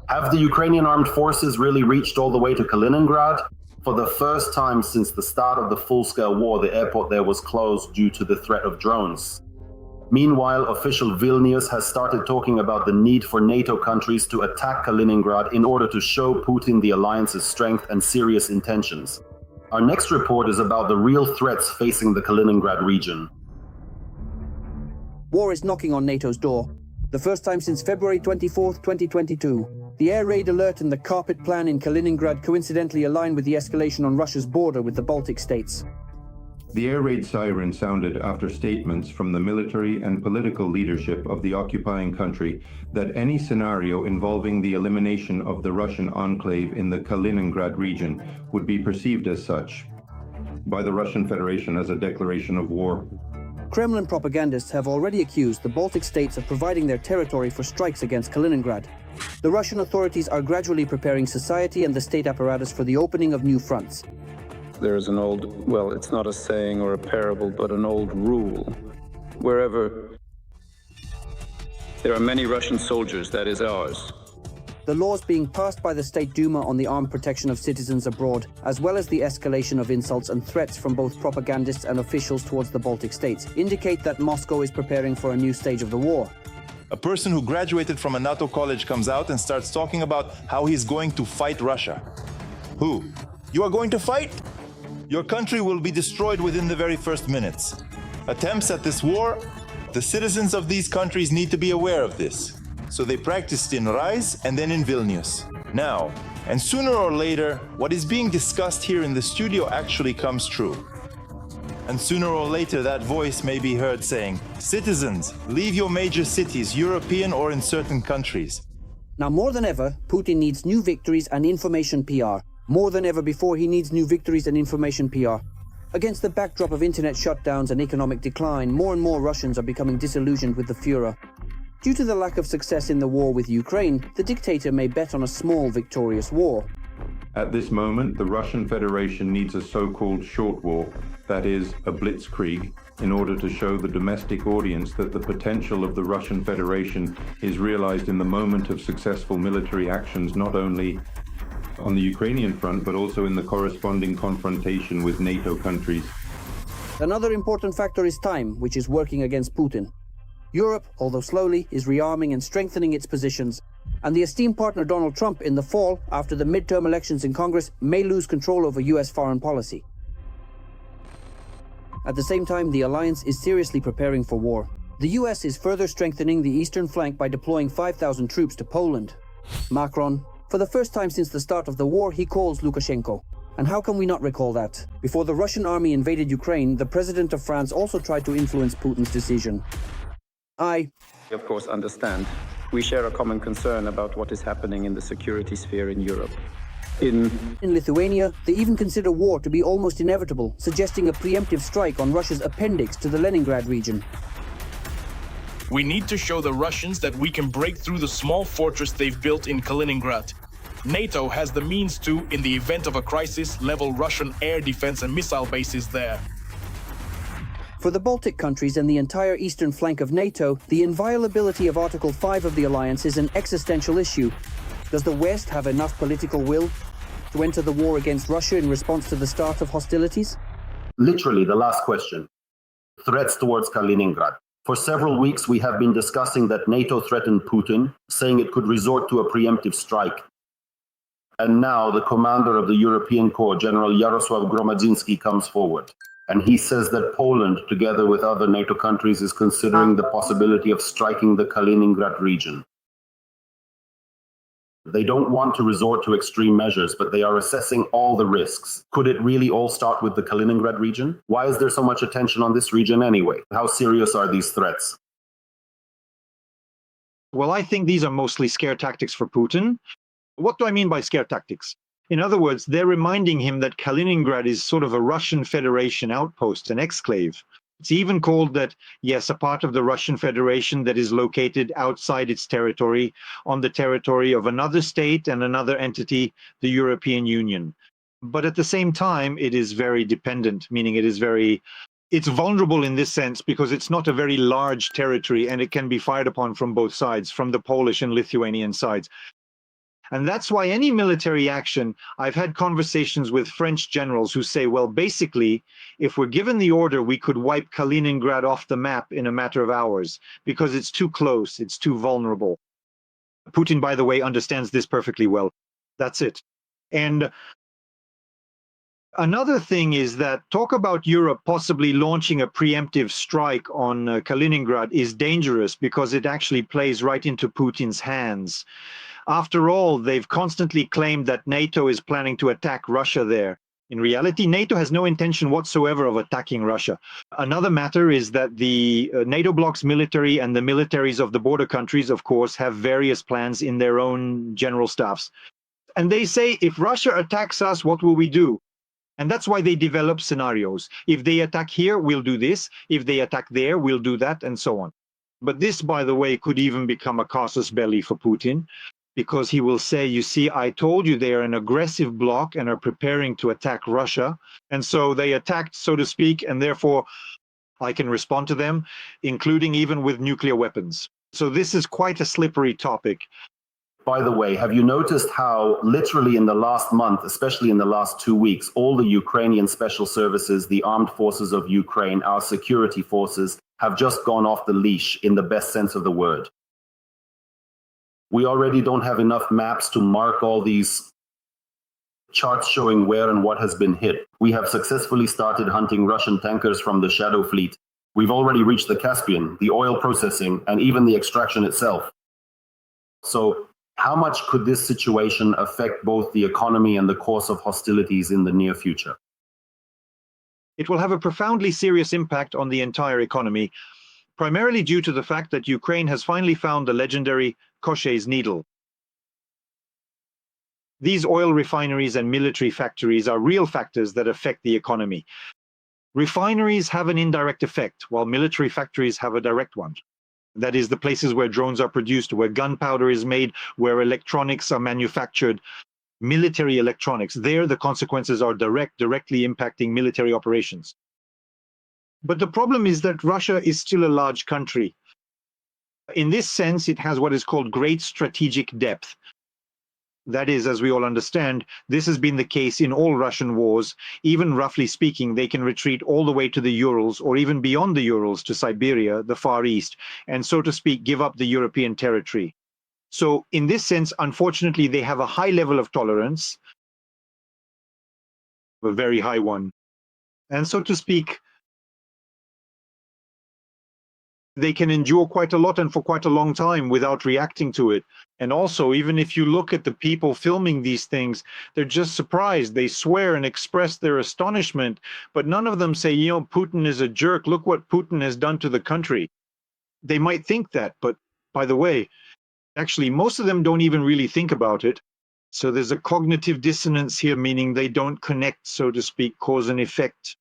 Have the Ukrainian armed forces really reached all the way to Kaliningrad? For the first time since the start of the full-scale war, the airport there was closed due to the threat of drones. Meanwhile, official Vilnius has started talking about the need for NATO countries to attack Kaliningrad in order to show Putin the alliance's strength and serious intentions. Our next report is about the real threats facing the Kaliningrad region. War is knocking on NATO's door. The first time since February 24, 2022. The air raid alert and the carpet plan in Kaliningrad coincidentally align with the escalation on Russia's border with the Baltic states. The air raid siren sounded after statements from the military and political leadership of the occupying country that any scenario involving the elimination of the Russian enclave in the Kaliningrad region would be perceived as such by the Russian Federation as a declaration of war. Kremlin propagandists have already accused the Baltic states of providing their territory for strikes against Kaliningrad. The Russian authorities are gradually preparing society and the state apparatus for the opening of new fronts. There is an old, well, it's not a saying or a parable, but an old rule. Wherever there are many Russian soldiers, that is ours. The laws being passed by the State Duma on the armed protection of citizens abroad, as well as the escalation of insults and threats from both propagandists and officials towards the Baltic states, indicate that Moscow is preparing for a new stage of the war. A person who graduated from a NATO college comes out and starts talking about how he's going to fight Russia. Who? You are going to fight? Your country will be destroyed within the very first minutes. Attempts at this war, the citizens of these countries need to be aware of this. So they practiced in Rise and then in Vilnius. Now, and sooner or later, what is being discussed here in the studio actually comes true. And sooner or later, that voice may be heard saying, "Citizens, leave your major cities, European or in certain countries." Now more than ever, Putin needs new victories and information PR. More than ever before, he needs new victories and information PR. Against the backdrop of internet shutdowns and economic decline, more and more Russians are becoming disillusioned with the Führer. Due to the lack of success in the war with Ukraine, the dictator may bet on a small, victorious war. At this moment, the Russian Federation needs a so-called short war, that is, a blitzkrieg, in order to show the domestic audience that the potential of the Russian Federation is realized in the moment of successful military actions, not only on the Ukrainian front, but also in the corresponding confrontation with NATO countries. Another important factor is time, which is working against Putin. Europe, although slowly, is rearming and strengthening its positions, and the esteemed partner Donald Trump in the fall, after the midterm elections in Congress, may lose control over US foreign policy. At the same time, the alliance is seriously preparing for war. The US is further strengthening the eastern flank by deploying 5,000 troops to Poland. Macron, for the first time since the start of the war, he calls Lukashenko. And how can we not recall that? Before the Russian army invaded Ukraine, the president of France also tried to influence Putin's decision. I, of course, understand. We share a common concern about what is happening in the security sphere in Europe. In Lithuania, they even consider war to be almost inevitable, suggesting a preemptive strike on Russia's appendix to the Leningrad region. We need to show the Russians that we can break through the small fortress they've built in Kaliningrad. NATO has the means to, in the event of a crisis, level Russian air defense and missile bases there. For the Baltic countries and the entire eastern flank of NATO, the inviolability of Article 5 of the alliance is an existential issue. Does the West have enough political will to enter the war against Russia in response to the start of hostilities? Literally, the last question. Threats towards Kaliningrad. For several weeks, we have been discussing that NATO threatened Putin, saying it could resort to a preemptive strike. And now the commander of the European Corps, General Jarosław Gromadzinski, comes forward. And he says that Poland, together with other NATO countries, is considering the possibility of striking the Kaliningrad region. They don't want to resort to extreme measures, but they are assessing all the risks. Could it really all start with the Kaliningrad region? Why is there so much attention on this region anyway? How serious are these threats? Well, I think these are mostly scare tactics for Putin. What do I mean by scare tactics? In other words, they're reminding him that Kaliningrad is sort of a Russian Federation outpost, an exclave. It's even called that, yes, a part of the Russian Federation that is located outside its territory, on the territory of another state and another entity, the European Union. But at the same time, it is very dependent, meaning it's vulnerable in this sense because it's not a very large territory and it can be fired upon from both sides, from the Polish and Lithuanian sides. And that's why any military action, I've had conversations with French generals who say, well, basically, if we're given the order, we could wipe Kaliningrad off the map in a matter of hours because it's too close, it's too vulnerable. Putin, by the way, understands this perfectly well. That's it. And another thing is that talk about Europe possibly launching a preemptive strike on Kaliningrad is dangerous because it actually plays right into Putin's hands. After all, they've constantly claimed that NATO is planning to attack Russia there. In reality, NATO has no intention whatsoever of attacking Russia. Another matter is that the NATO bloc's military and the militaries of the border countries, of course, have various plans in their own general staffs. And they say, if Russia attacks us, what will we do? And that's why they develop scenarios. If they attack here, we'll do this. If they attack there, we'll do that, and so on. But this, by the way, could even become a casus belli for Putin, because he will say, you see, I told you they are an aggressive bloc and are preparing to attack Russia. And so they attacked, so to speak, and therefore I can respond to them, including even with nuclear weapons. So this is quite a slippery topic. By the way, have you noticed how literally in the last month, especially in the last 2 weeks, all the Ukrainian special services, the armed forces of Ukraine, our security forces have just gone off the leash in the best sense of the word? We already don't have enough maps to mark all these charts showing where and what has been hit. We have successfully started hunting Russian tankers from the Shadow Fleet. We've already reached the Caspian, the oil processing, and even the extraction itself. So how much could this situation affect both the economy and the course of hostilities in the near future? It will have a profoundly serious impact on the entire economy, primarily due to the fact that Ukraine has finally found the legendary Koshay's needle. These oil refineries and military factories are real factors that affect the economy. Refineries have an indirect effect, while military factories have a direct one. That is, the places where drones are produced, where gunpowder is made, where electronics are manufactured, military electronics. There, the consequences are directly impacting military operations. But the problem is that Russia is still a large country. In this sense, it has what is called great strategic depth. That is, as we all understand, this has been the case in all Russian wars. Even roughly speaking, they can retreat all the way to the Urals or even beyond the Urals to Siberia, the Far East, and so to speak, give up the European territory. So in this sense, unfortunately, they have a high level of tolerance, a very high one. And so to speak, they can endure quite a lot and for quite a long time without reacting to it. And also, even if you look at the people filming these things, they're just surprised. They swear and express their astonishment, but none of them say, you know, Putin is a jerk. Look what Putin has done to the country. They might think that, but by the way, actually, most of them don't even really think about it. So there's a cognitive dissonance here, meaning they don't connect, so to speak, cause and effect.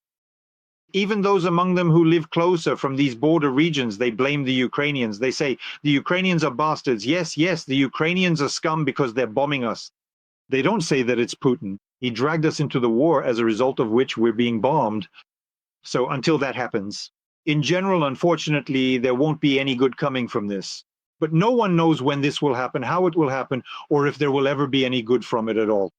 Even those among them who live closer from these border regions, they blame the Ukrainians. They say, the Ukrainians are bastards. Yes, the Ukrainians are scum because they're bombing us. They don't say that it's Putin. He dragged us into the war, as a result of which we're being bombed. So until that happens, in general, unfortunately, there won't be any good coming from this. But no one knows when this will happen, how it will happen, or if there will ever be any good from it at all.